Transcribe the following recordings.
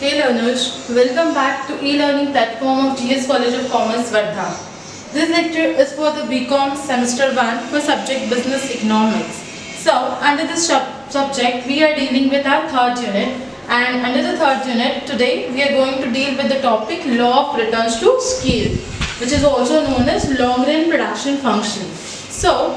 Hey learners, welcome back to e-learning platform of GS College of Commerce, Wardha. This lecture is for the BCom semester 1 for subject Business Economics. So, under this subject, we are dealing with our third unit, and under the third unit, today we are going to deal with the topic Law of Returns to Scale, which is also known as long-run production function. So,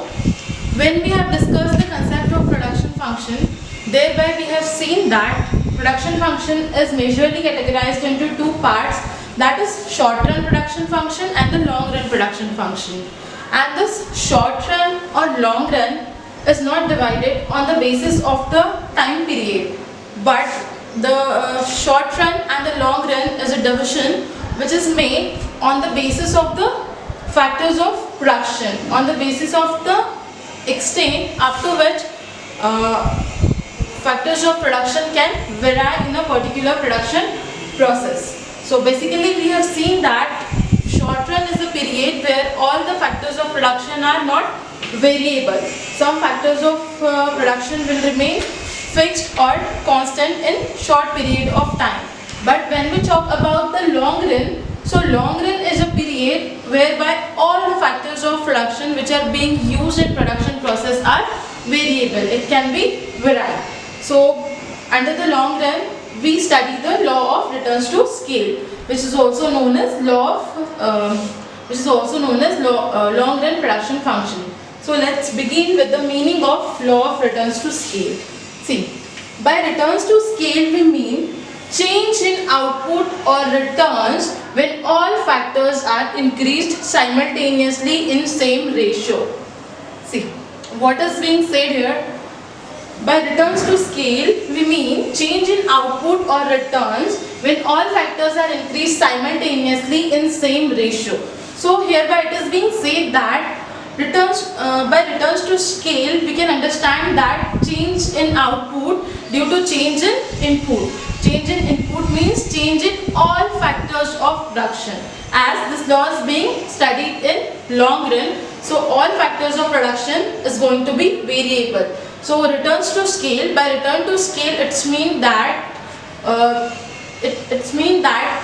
when we have discussed the concept of production function, thereby we have seen that production function is majorly categorized into two parts, that is short-run production function and the long-run production function. And this short-run or long-run is not divided on the basis of the time period, but the short-run and the long-run is a division which is made on the basis of the factors of production, on the basis of the extent up to which factors of production can vary in a particular production process. So basically we have seen that short run is a period where all the factors of production are not variable. Some factors of production will remain fixed or constant in short period of time. But when we talk about the long run, so long run is a period whereby all the factors of production which are being used in production process are variable. It can be varied. So under the long run, we study the law of returns to scale, which is also known as long run production function. So let's begin with the meaning of law of returns to scale. See, by returns to scale we mean change in output or returns when all factors are increased simultaneously in same ratio. See, what is being said here? By returns to scale, we mean change in output or returns when all factors are increased simultaneously in same ratio. So hereby it is being said that by returns to scale, we can understand that change in output due to change in input. Change in input means change in all factors of production. As this law is being studied in long run, so all factors of production is going to be variable. So returns to scale, by return to scale it's mean that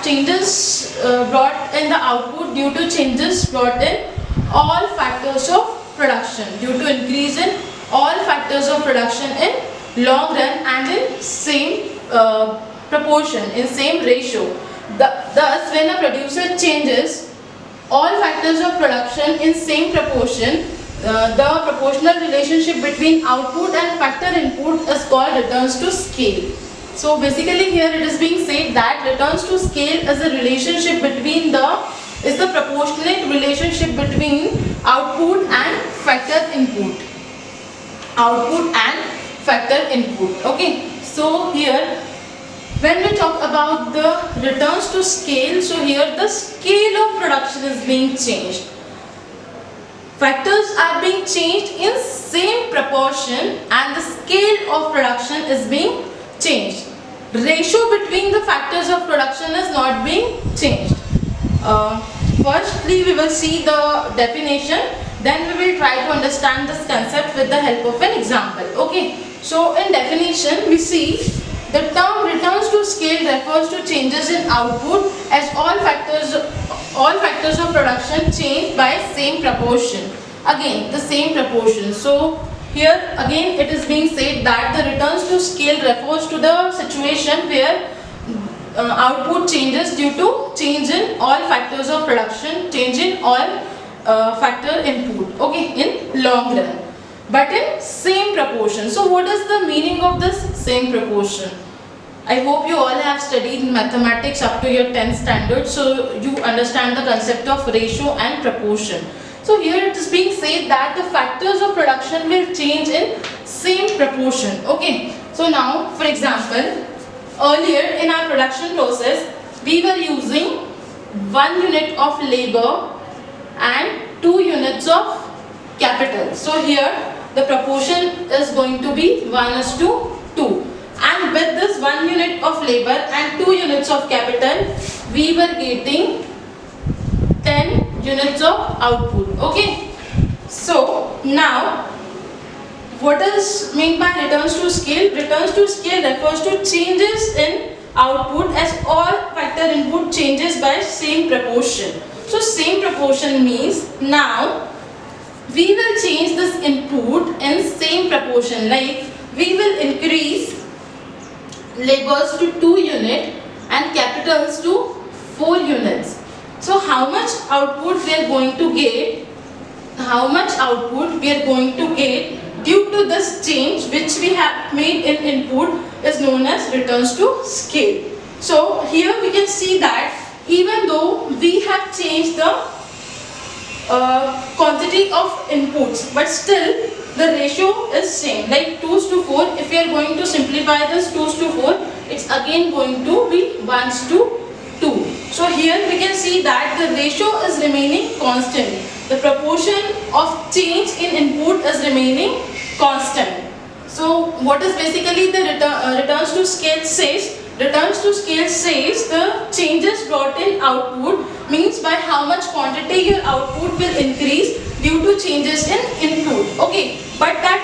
changes brought in the output due to changes brought in all factors of production, due to increase in all factors of production in long run and in same proportion, in same ratio. Thus when a producer changes all factors of production in same proportion, the proportional relationship between output and factor input is called returns to scale. So basically here it is being said that returns to scale is a relationship between is the proportionate relationship between output and factor input. Output and factor input. Okay. So here when we talk about the returns to scale, so here the scale of production is being changed. Factors are being changed in same proportion and the scale of production is being changed. Ratio between the factors of production is not being changed. Firstly, we will see the definition, then we will try to understand this concept with the help of an example. Okay, so in definition, we see the term returns to scale refers to changes in output as all factors of production change by same proportion. Again, the same proportion. So here again it is being said that the returns to scale refers to the situation where output changes due to change in all factors of production, change in all factor input. Okay, in long run, but in same proportion. So what is the meaning of this same proportion? I hope you all have studied mathematics up to your 10th standard, so you understand the concept of ratio and proportion. So here it is being said that the factors of production will change in same proportion. Okay, so now for example, earlier in our production process, we were using 1 unit of labor and 2 units of capital. So here the proportion is going to be 1:2. And with this 1 unit of labor and 2 units of capital, we were getting 10 units of output. Okay. So now what is meant by returns to scale? Returns to scale refers to changes in output as all factor input changes by same proportion. So same proportion means now we will change this input in same proportion, like we will increase labors to 2 units and capitals to 4 units. So how much output we are going to get, due to this change which we have made in input is known as returns to scale. So here we can see that even though we have changed the quantity of inputs, but still the ratio is same, like 2:4. If we are going to simplify this 2:4, it's again going to be 1:2. So here we can see that the ratio is remaining constant. The proportion of change in input is remaining constant. So what is basically the returns to scale says? Returns to scale says the changes brought in output means by how much quantity your output will increase due to changes in input. Okay, but that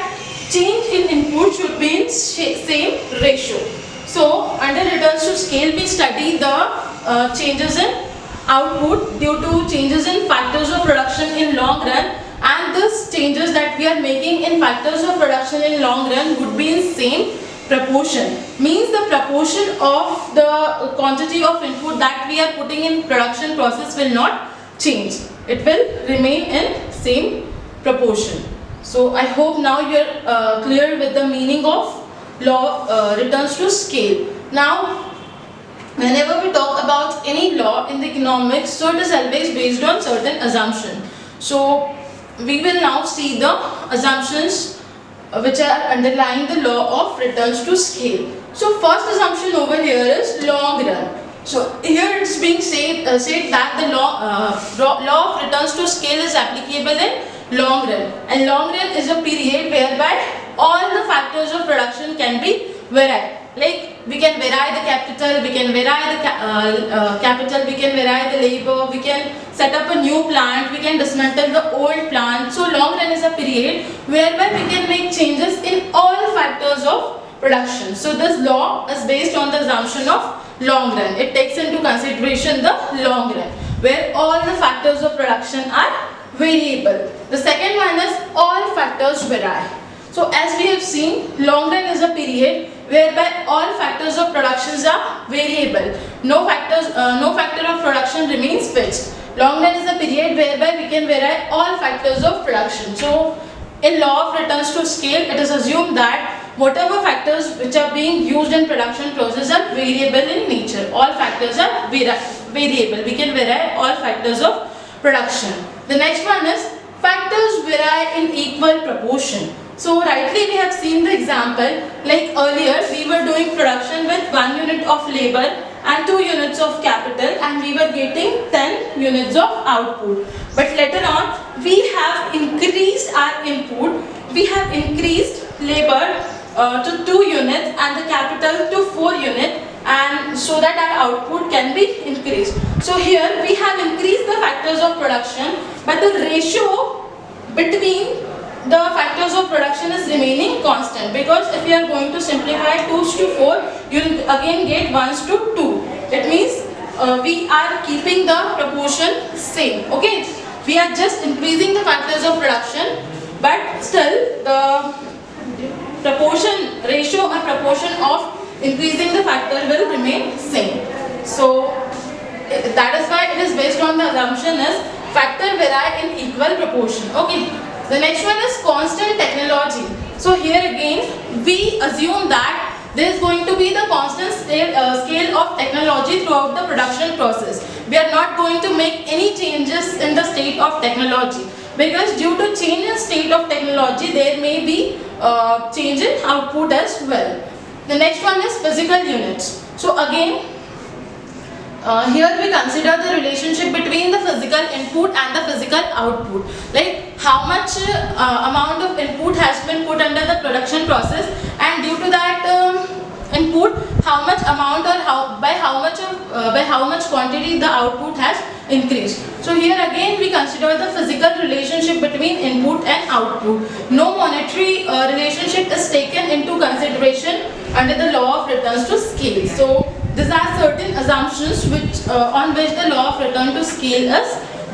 change in input should be in same ratio. So under returns to scale we study the changes in output due to changes in factors of production in long run, and these changes that we are making in factors of production in long run would be in same proportion. Means the proportion of the quantity of input that we are putting in production process will not change. It will remain in same proportion. So I hope now you are clear with the meaning of law returns to scale. Now whenever we talk about any law in the economics, so it is always based on certain assumption. So we will now see the assumptions which are underlying the law of returns to scale. So first assumption over here is long run. So here it's being said that the law of returns to scale is applicable in long run, and long run is a period whereby all the factors of production can be varied. Like we can vary the capital, we can vary the we can vary the labor, we can set up a new plant, we can dismantle the old plant. So long run is a period whereby we can make changes in all factors of production. So this law is based on the assumption of long run. It takes into consideration the long run where all the factors of production are variable. The second one is all factors vary. So as we have seen, long run is a period whereby all factors of productions are variable. No factor of production remains fixed. Long run is a period whereby we can vary all factors of production. So in law of returns to scale, it is assumed that whatever factors which are being used in production process are variable in nature. All factors are variable. We can vary all factors of production. The next one is factors vary in equal proportion. So rightly we have seen the example, like earlier we were doing production with 1 unit of labor and 2 units of capital, and we were getting 10 units of output. But later on we have increased our input, we have increased labor to 2 units and the capital to 4 units, and so that our output can be increased. So here we have increased the factors of production, but the ratio between the factors of production is remaining constant, because if you are going to simplify 2:4, you will again get 1:2. It means we are keeping the proportion same. Okay, we are just increasing the factors of production, but still the proportion ratio or proportion of increasing the factor will remain same. So that is why it is based on the assumption is factor vary in equal proportion. Okay. The next one is constant technology. So here again we assume that there is going to be the constant scale of technology throughout the production process. We are not going to make any changes in the state of technology, because due to change in state of technology there may be change in output as well. The next one is physical units. So again here we consider the relationship between the physical input and the physical output, like how much amount of input has been put under the production process, and due to that input how much amount or by how much quantity the output has increased. So here again we consider the physical relationship between input and output. No monetary relationship is taken into consideration under the law of returns to scale. scale. So these are certain assumptions which on which the law of return to scale is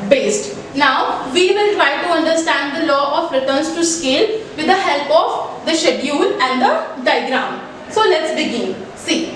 based. Now we will try to understand the law of returns to scale with the help of the schedule and the diagram. So let's begin. See,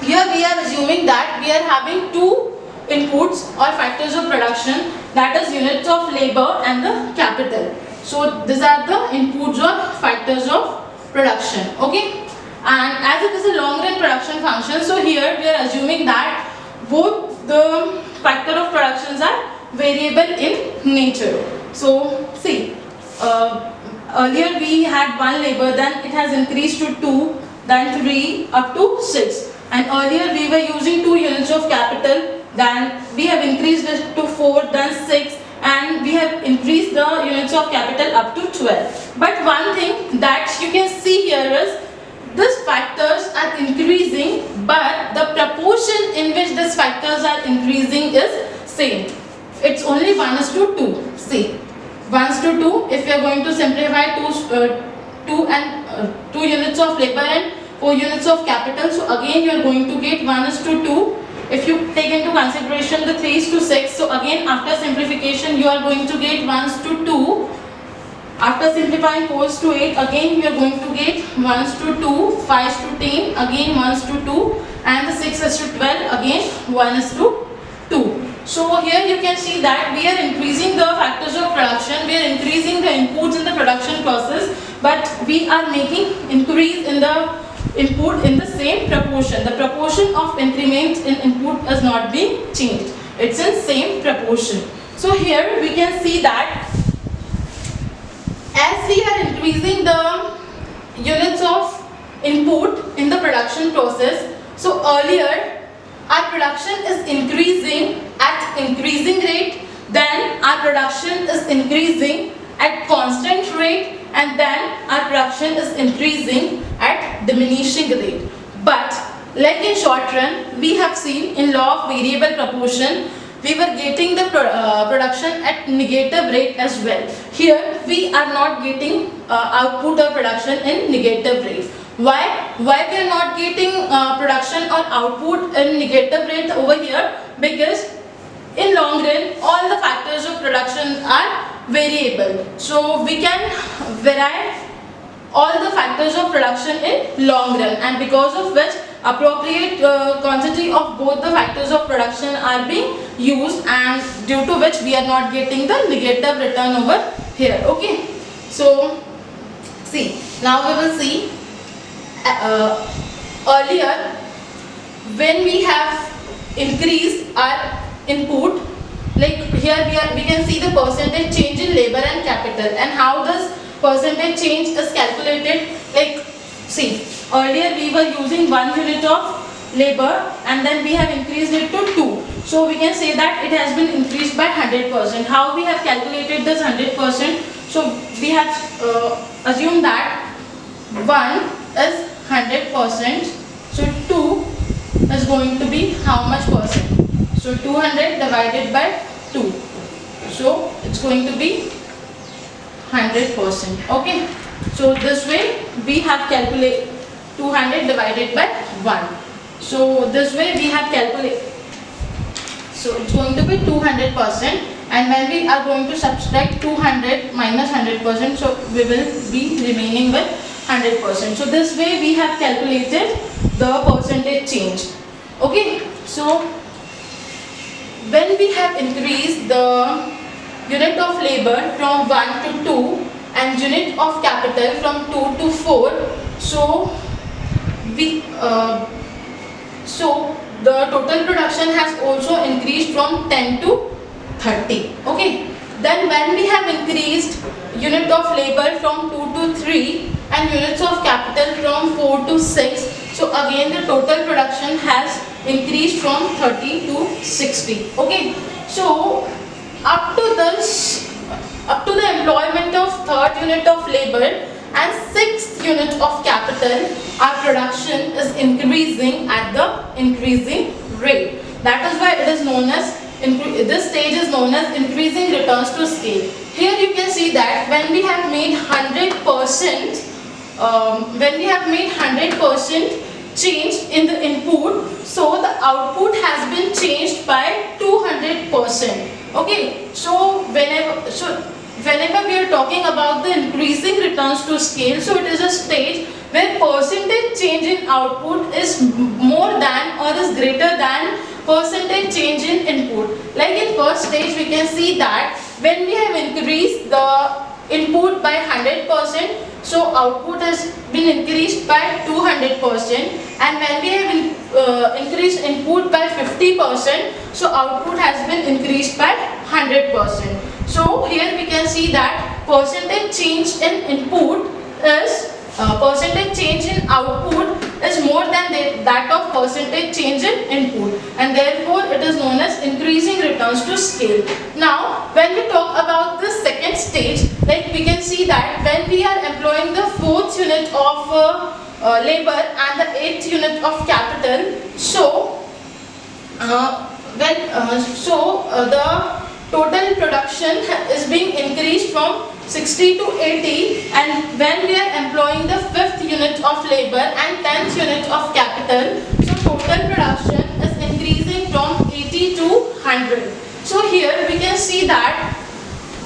here we are assuming that we are having two inputs or factors of production, that is units of labor and the capital. So these are the inputs or factors of production. Okay, and as it is a long run production function, so here we are assuming that both the factor of productions are variable in nature. So see, earlier we had one labor, then it has increased to 2, then 3, up to 6, and earlier we were using 2 units of capital, then we have increased it to 4, then 6, and we have increased the units of capital up to 12. But one thing that you can see here is these factors are increasing, but the proportion in which these factors are increasing is same. It's only 1:2. See, 1:2. If you are going to simplify 2 units of labor and 4 units of capital, so again you are going to get 1:2. If you take into consideration the 3:6, so again after simplification you are going to get 1:2. After simplifying 4:8, again you are going to get 1:2, 5:10, again 1:2, and the 6:12, again 1:2. So here you can see that we are increasing the factors of production, we are increasing the inputs in the production process, but we are making increase in the input in the same proportion. The proportion of increment in input is not being changed. It's in same proportion. So here we can see that as we are increasing the units of input in the production process, so earlier our production is increasing at increasing rate, then our production is increasing at constant rate, and then our production is increasing at diminishing rate. But like in short run, we have seen in law of variable proportion, we were getting the production at negative rate as well. Here we are not getting output or production in negative rate. Why we are not getting production or output in negative rate over here? Because in long run all the factors of production are variable, so we can vary all the factors of production in long run, and because of which appropriate quantity of both the factors of production are being used, and due to which we are not getting the negative return over here. Okay, so see, now we will see earlier when we have increased our input, like here we can see the percentage change in labor and capital, and how this percentage change is calculated. Like see, earlier we were using 1 unit of labor and then we have increased it to 2, so we can say that it has been increased by 100%. How we have calculated this 100%? So we have assumed that 1 is 100%, so 2 is going to be how much percent? So 200 divided by 2, so it's going to be 100%. Okay, so this way we have calculated 200 divided by 1. So this way we have calculated, so it's going to be 200%, and when we are going to subtract 200 minus 100%, so we will be remaining with 100%. So this way we have calculated the percentage change. Okay, so when we have increased the unit of labor from 1 to 2 and unit of capital from 2 to 4, so the total production has also increased from 10 to 30. Okay, then when we have increased unit of labor from 2 to 3 and units of capital from 4 to 6, so again the total production has increased from 30 to 60. Okay, so up to the employment of 3rd unit of labor and 6th unit of capital, our production is increasing at the increasing rate. That is why it is known as, this stage is known as increasing returns to scale. Here you can see that when we have made 100%, change in the input, so the output has been changed by 200%. Okay, so whenever we are talking about the increasing returns to scale, so it is a stage where percentage change in output is more than or is greater than percentage change in input. Like in first stage, we can see that when we have increased the input by 100%, so output has been increased by 200%, and when we have increased input by 50%, so output has been increased by 100%. So here we can see that percentage change in input is percentage change in output is more than that of percentage change in input, and therefore it is known as increasing returns to scale. Now when we talk about the second stage, like we can see that when we are employing the fourth unit of labor and the eighth unit of capital, so the total production is being increased from 60 to 80, and when we are employing the fifth unit of labor and 10th unit of capital, so total production is increasing from 80 to 100. So here we can see that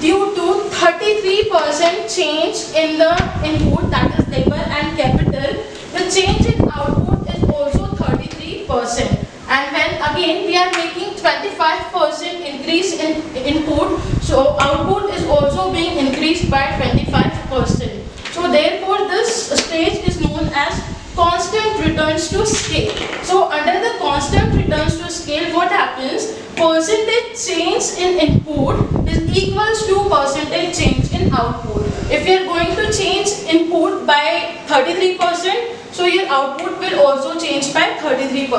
due to 33% change in the input, that is labor and capital, the change in output is also 33%. And when again we are making 25% increase in input, so output is also being increased by 25%. So therefore this stage is known as constant returns to scale. So under the constant returns to scale, what happens? Percentage change in input is equals to percentage change in output. If you are going to change input by 33%, so your output will also change by 33%.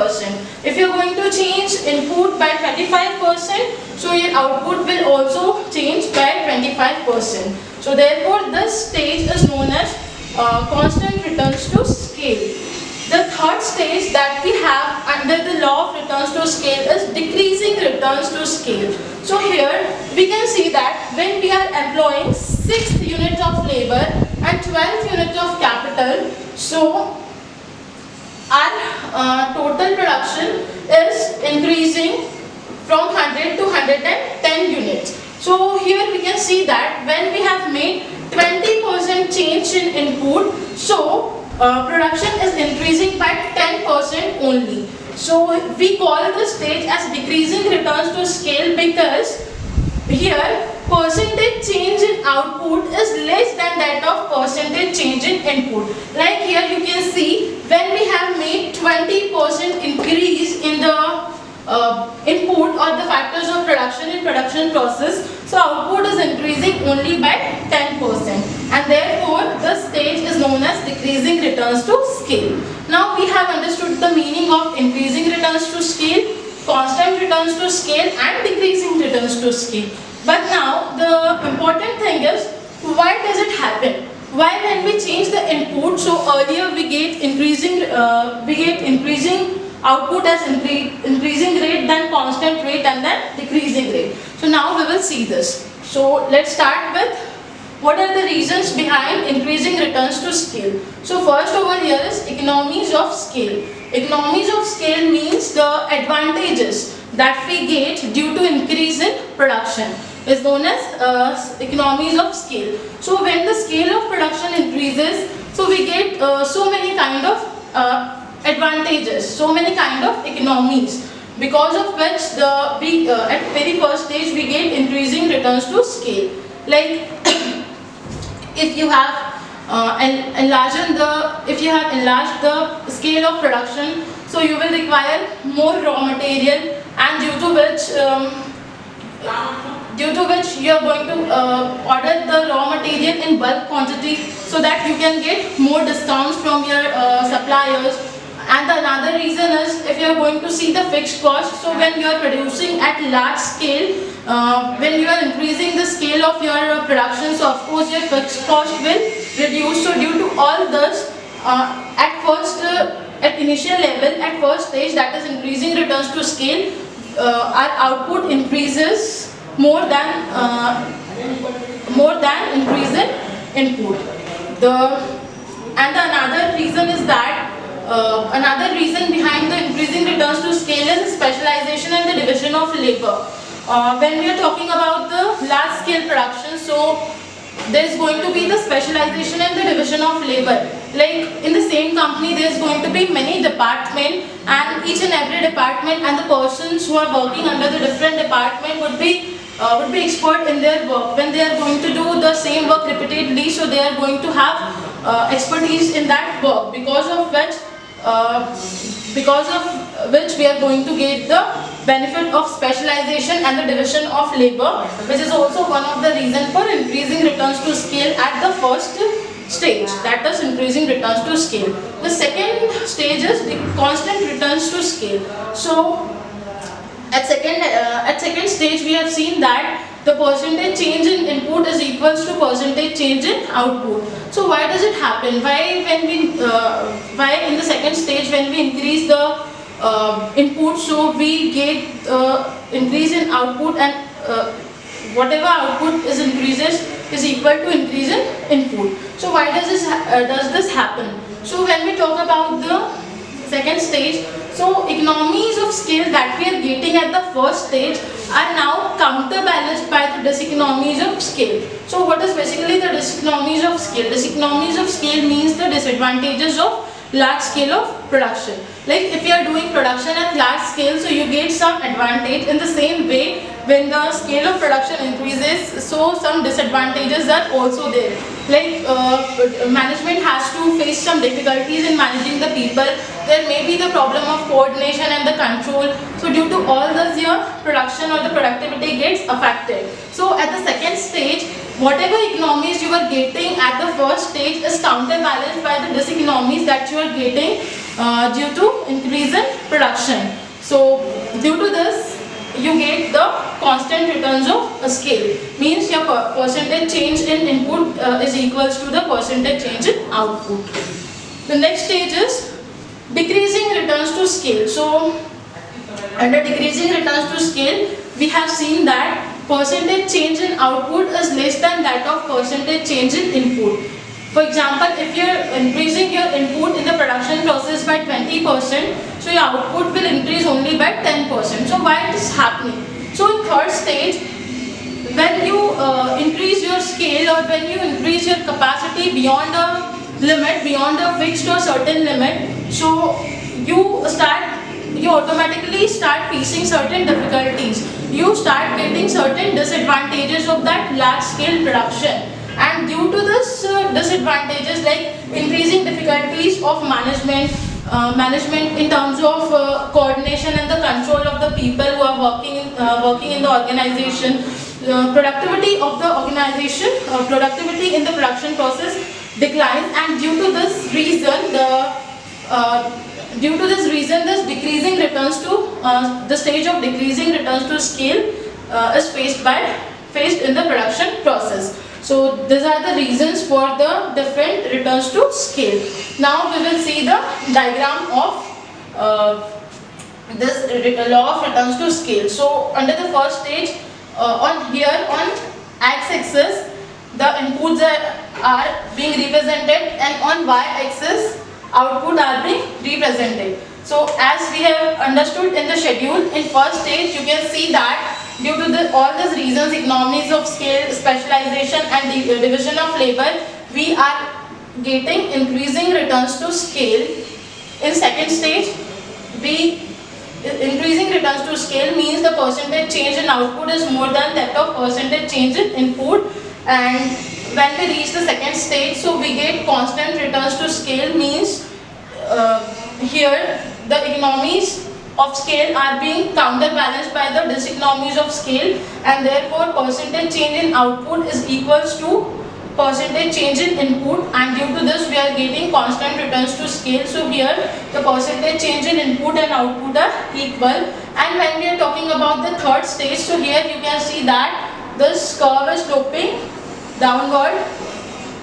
If you are going to change input by 25%, so your output will also change by 25%. So therefore this stage is known as constant returns to scale. The third stage that we have under the law of returns to scale is decreasing returns to scale. So here we can see that when we are employing 6th unit of labor and 12th unit of capital, so our total production is increasing from 100 to 110 units. So here we can see that when we have made 20% change in input, so production is increasing by 10% only. So we call this stage as decreasing returns to scale because here percentage change in output is less than that of percentage change in input. Like here you can see when we have made 20% increase in the input or the factors of production in production process, so output is increasing only by 10%, and therefore this stage is known as decreasing returns to scale. Now we have understood the meaning of increasing returns to scale, constant returns to scale and decreasing returns to scale. But now the important thing is, why does it happen? Why when we change the input, so earlier we get increasing output as increasing rate, then constant rate, and then decreasing rate. So now we will see this. So let's start with what are the reasons behind increasing returns to scale. So first over here is economies of scale. Economies of scale means the advantages that we get due to increase in production is known as economies of scale. So when the scale of production increases, so we get so many kind of advantages, so many kind of economies, because of which at very first stage we get increasing returns to scale. Like if you have enlarged the scale of production, so you will require more raw material, and due to which you are going to order the raw material in bulk quantity so that you can get more discounts from your suppliers. And another reason is if you are going to see the fixed cost, so when you are producing at large scale, when you are increasing the scale of your production, so of course your fixed cost will reduce. So due to all this, at initial level, at first stage, that is increasing returns to scale, our output increases more than increase in input. And another reason is that another reason behind the increasing returns to scale is specialization and the division of labor. When we are talking about the large scale production, so there is going to be the specialization and the division of labor. Like in the same company, there is going to be many departments, and each and every department and the persons who are working under the different department would be expert in their work. When they are going to do the same work repeatedly, so they are going to have expertise in that work, because of which we are going to get the benefit of specialization and the division of labor, which is also one of the reasons for increasing returns to scale at the first stage, that is increasing returns to scale. The second stage is the constant returns to scale. So at second stage we have seen that the percentage change in input is equals to percentage change in output. So why does it happen? Why in the second stage when we increase the input, so we get increase in output, and whatever output is increases is equal to increase in input. So why does this happen? So when we talk about the second stage, so economies of scale that we are getting at the first stage are now counterbalanced by the diseconomies of scale. So what is basically the diseconomies of scale? Diseconomies of scale means the disadvantages of large scale of production. Like if you are doing production at large scale, so you get some advantage. In the same way, when the scale of production increases, so some disadvantages are also there. Like management has to face some difficulties in managing the people. There may be the problem of coordination and the control. So due to all this, your production or the productivity gets affected. So at the second stage, whatever economies you are getting at the first stage is counterbalanced by the diseconomies that you are getting due to increase in production. So due to this, you get the constant returns of scale. Means your percentage change in input is equals to the percentage change in output. The next stage is decreasing returns to scale. So under decreasing returns to scale, we have seen that percentage change in output is less than that of percentage change in input. For example, if you are increasing your input in the production process by 20%, so your output will increase only by 10%. So why it is happening? So in third stage, when you increase your scale or when you increase your capacity beyond a limit, beyond a fixed or certain limit, so you automatically start facing certain difficulties. You start getting certain disadvantages of that large scale production. And due to this disadvantages, like increasing difficulties of management in terms of coordination and the control of the people who are working in the organization, productivity of the organization, productivity in the production process declines, and due to this reason, this decreasing returns to the stage of decreasing returns to scale is faced in the production process. So these are the reasons for the different returns to scale. Now we will see the diagram of this law of returns to scale. So under the first stage, on x-axis the inputs are being represented, and on y-axis output are being represented. So as we have understood in the schedule, in first stage you can see that due to all these reasons, economies of scale, specialization and division of labor, we are getting increasing returns to scale. In second stage, increasing returns to scale means the percentage change in output is more than that of percentage change in input, and when we reach the second stage, so we get constant returns to scale. Means here the economies of scale are being counterbalanced by the diseconomies of scale, and therefore percentage change in output is equals to percentage change in input, and due to this we are getting constant returns to scale. So here the percentage change in input and output are equal. And when we are talking about the third stage, so here you can see that this curve is sloping downward,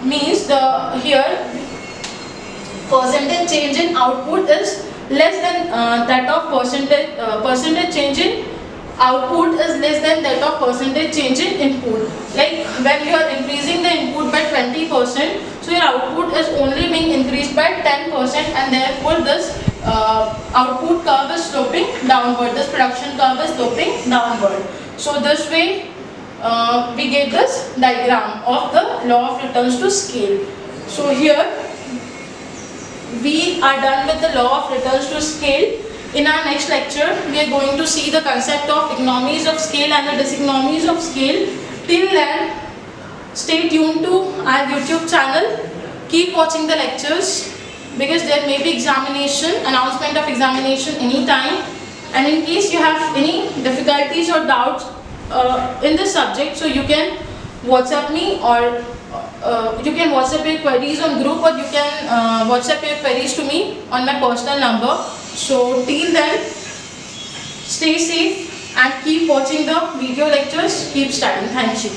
means here percentage change in output is less than that of percentage change in output is less than that of percentage change in input. Like when you are increasing the input by 20%, so your output is only being increased by 10%, and therefore this output curve is sloping downward, this production curve is sloping downward. So this way we get this diagram of the law of returns to scale. So here we are done with the law of returns to scale. In our next lecture, we are going to see the concept of economies of scale and the diseconomies of scale. Till then, stay tuned to our YouTube channel. Keep watching the lectures because there may be announcement of examination anytime. And in case you have any difficulties or doubts in this subject, so you can WhatsApp me, or you can WhatsApp your queries on group, or you can WhatsApp your queries to me on my personal number. So till then, stay safe and keep watching the video lectures. Keep studying. Thank you.